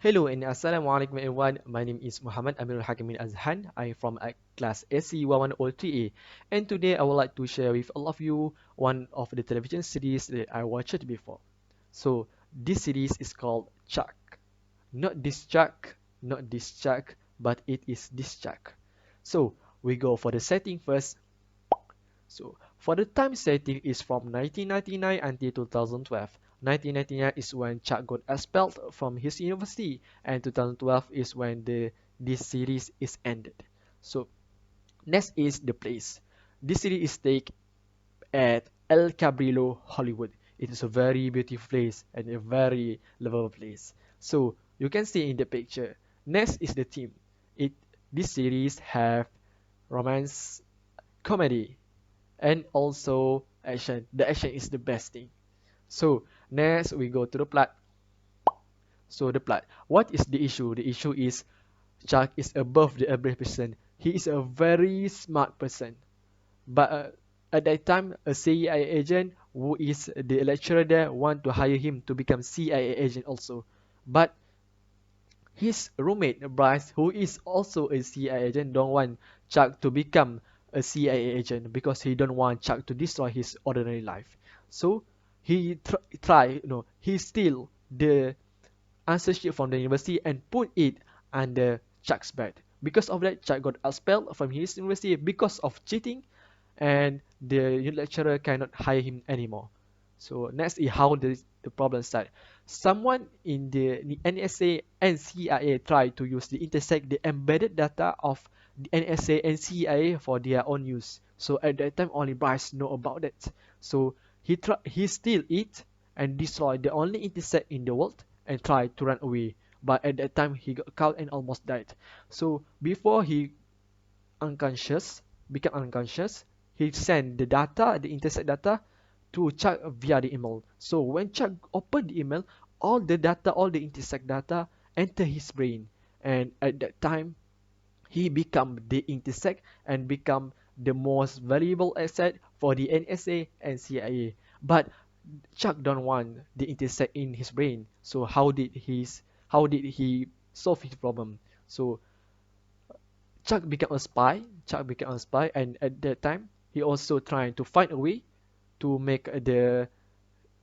Hello and Assalamualaikum everyone. My name is Muhammad Amirul Hakim bin Azhan. I'm from class SC1103A, and today I would like to share with all of you one of the television series that I watched before. So this series is called Chuck. Not this Chuck, not this Chuck, but it is this Chuck. So we go for the setting first. So for the time setting is from 1999 until 2012. 1999 is when Chuck got expelled from his university, and 2012 is when this series is ended. So next is the place. This series is taken at El Cabrillo, Hollywood. It is a very beautiful place and a very lovable place. So you can see in the picture. Next is the theme. It this series have romance, comedy, and also action. The action is the best thing. So next we go to the plot. So the plot. What is the issue? The issue is Chuck is above the average person. He is a very smart person. But at that time, a CIA agent who is the lecturer there want to hire him to become CIA agent also. But his roommate Bryce, who is also a CIA agent, don't want Chuck to become a CIA agent because he don't want Chuck to destroy his ordinary life. So he steal the answer sheet from the university and put it under Chuck's bed. Because of that, Chuck got expelled from his university because of cheating, and the lecturer cannot hire him anymore. So next is how the problem start. Someone in the NSA and CIA tried to use the intersect the embedded data of the NSA and CIA for their own use. So at that time, only Bryce know about that. So he steal it and destroy the only intersect in the world and try to run away. But at that time, he got caught and almost died. So before he unconscious, become unconscious, he send the data, the intersect data, to Chuck via the email. So when Chuck opened the email, all the data, all the intersect data enter his brain. And at that time, he become the intersect and become the most valuable asset for the NSA and CIA. But Chuck don't want the intersect in his brain. So how did he solve his problem? So Chuck became a spy. Chuck became a spy, and at that time, he also trying to find a way to make the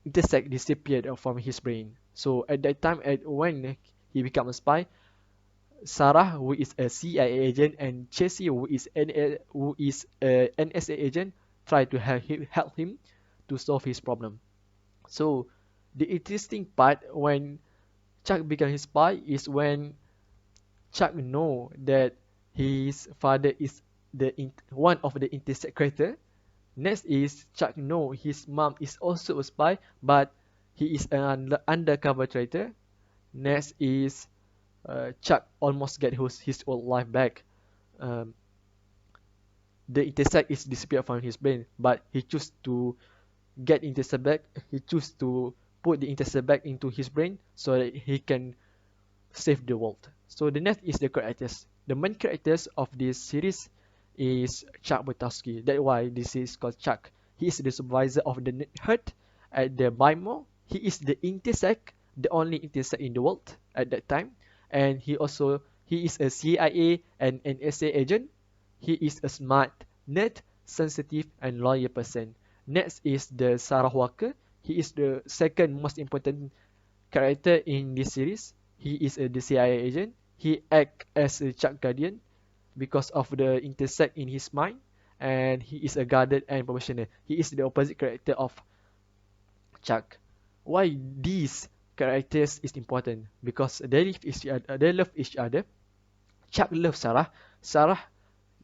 intersect disappear from his brain. So at that time, when he became a spy, Sarah, who is a CIA agent, and Jesse, who is a NSA agent, try to help him to solve his problem. So the interesting part when Chuck became his spy is when Chuck know that his father is one of the intersect creator. Next is Chuck know his mom is also a spy, but he is an undercover traitor. Next is Chuck almost get his old life back. Um, the intersect is disappeared from his brain, but he choose to get intersect back. He choose to put the intersect back into his brain so that he can save the world. So the next is the characters. The main characters of this series is Chuck Butowski. That's why this is called Chuck. He is the supervisor of the herd at the BIMO. He is the intersect, the only intersect in the world at that time. And he is a CIA and NSA agent. He is a smart, net, sensitive, and loyal person. Next is the Sarah Walker. He is the second most important character in this series. He is the CIA agent. He acts as a Chuck guardian because of the intersect in his mind, and he is a guarded and professional. He is the opposite character of Chuck. Why these characters is important? Because they love each other. Chuck loves Sarah. Sarah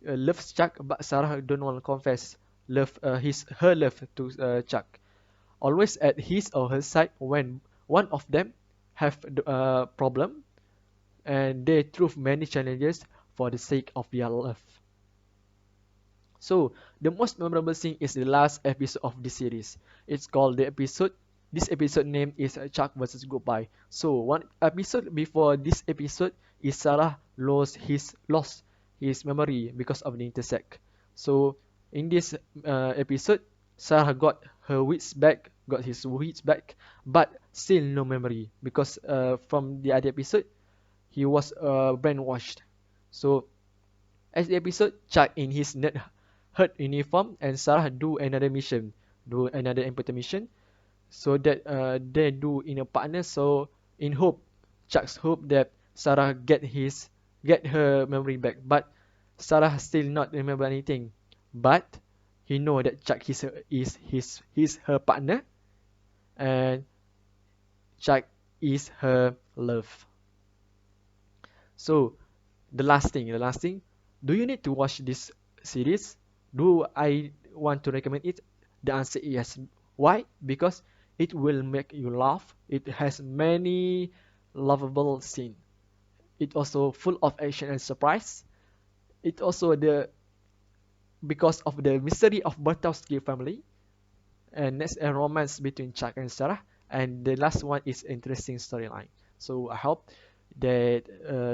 loves Chuck, but Sarah don't want to confess her love to Chuck. Always at his or her side when one of them have the problem, and they through many challenges for the sake of their love. So the most memorable scene is the last episode of this series. It's called the episode. This episode name is Chuck versus Goodbye. So one episode before this episode is Sarah lost his memory because of the intersect. So in this episode, Sarah got her wits back, got his wits back, but still no memory because from the other episode, he was brainwashed. So as the episode, Chuck in his nerd herd uniform and Sarah do another mission, do another important mission, so that they do in a partner. So in hope, Chuck's hope that Sarah get her memory back, but Sarah still not remember anything. But he know that Chuck is her partner, and Chuck is her love. So the last thing, do you need to watch this series? Do I want to recommend it? The answer is yes. Why? Because it will make you laugh. It has many lovable scene. It also full of action and surprise. It also the because of the mystery of Bartowski family, and next a romance between Chuck and Sarah, and the last one is interesting storyline. So I hope that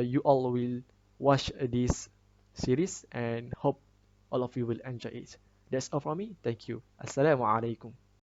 you all will watch this series and hope all of you will enjoy it. That's all from me. Thank you. Assalamualaikum.